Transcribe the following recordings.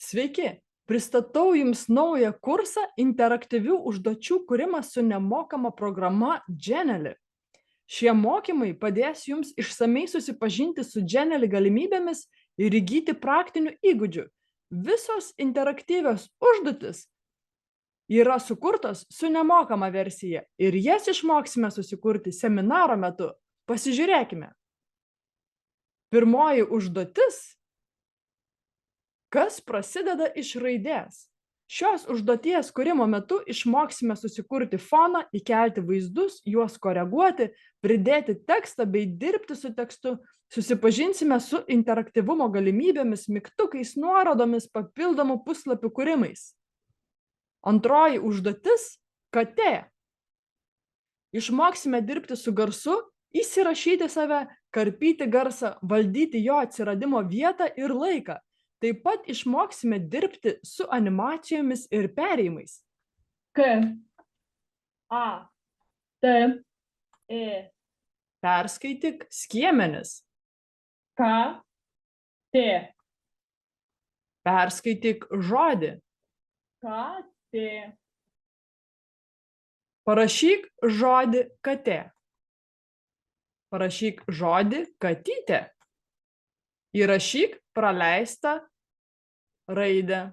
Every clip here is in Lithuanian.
Sveiki, pristatau Jums naują kursą interaktyvių užduočių kūrimas su nemokama programa Genially. Šie mokymai padės Jums išsamei susipažinti su Genially galimybėmis ir įgyti praktinių įgūdžių. Visos interaktyvios užduotis yra sukurtos su nemokama versija ir jas išmoksime susikurti seminaro metu. Pasižiūrėkime. Pirmoji užduotis, kas prasideda iš raidės. Šios užduoties kūrimo metu išmoksime susikurti foną, įkelti vaizdus, juos koreguoti, pridėti tekstą bei dirbti su tekstu. Susipažinsime su interaktyvumo galimybėmis, mygtukais, nuorodomis, papildomų puslapių kūrimais. Antroji užduotis – katė. Išmoksime dirbti su garsu, įsirašyti save, karpyti garsą, valdyti jo atsiradimo vietą ir laiką. Taip pat išmoksime dirbti su animacijomis ir perėjimais. K, A, T, E. Perskaityk skiemenis. K, T. Perskaityk žodį. K, T. Parašyk žodį katė. Parašyk žodį katytė. Įrašyk praleistą raidę.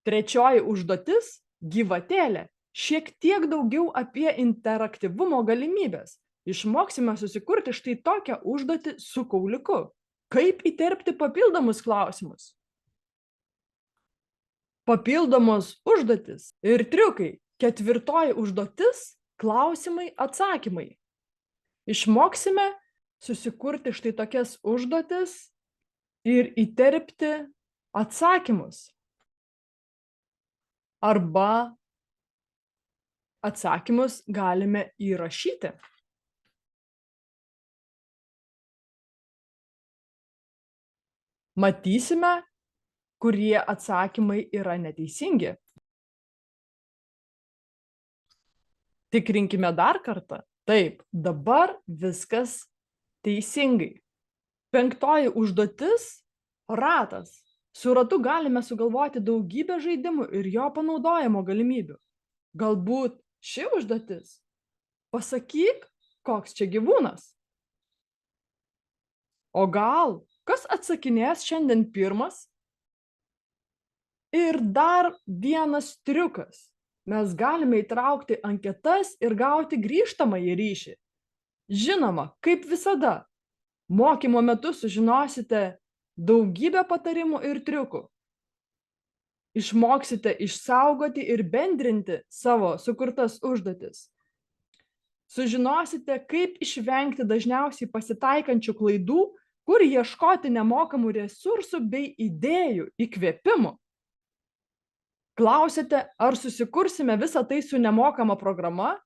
Trečioji užduotis – gyvatėlė. Šiek tiek daugiau apie interaktyvumo galimybės. Išmoksime susikurti štai tokią užduotį su kauliuku. Kaip įterpti papildomus klausimus? Papildomos užduotis ir triukai. Ketvirtoji užduotis – klausimai, atsakymai. Išmoksime susikurti štai tokias užduotis ir įterpti atsakymus. Arba atsakymus galime įrašyti. Matysime, kurie atsakymai yra neteisingi. Tikrinkime dar kartą. Taip, dabar viskas teisingai. Penktoji užduotis – ratas. Su ratu galime sugalvoti daugybę žaidimų ir jo panaudojimo galimybių. Galbūt ši užduotis? Pasakyk, koks čia gyvūnas. O gal, kas atsakinės šiandien pirmas? Ir dar vienas triukas. Mes galime įtraukti anketas ir gauti grįžtamąjį ryšį. Žinoma, kaip visada, mokymo metu sužinosite daugybę patarimų ir triukų. Išmoksite išsaugoti ir bendrinti savo sukurtas užduotis. Sužinosite, kaip išvengti dažniausiai pasitaikančių klaidų, kur ieškoti nemokamų resursų bei idėjų, įkvėpimų. Klausite, ar susikursime visą tai su nemokama programa?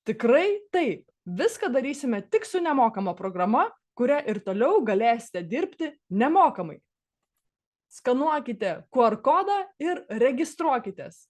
Tikrai taip. Viską darysime tik su nemokama programa, kuria ir toliau galėsite dirbti nemokamai. Skanuokite QR kodą ir registruokitės.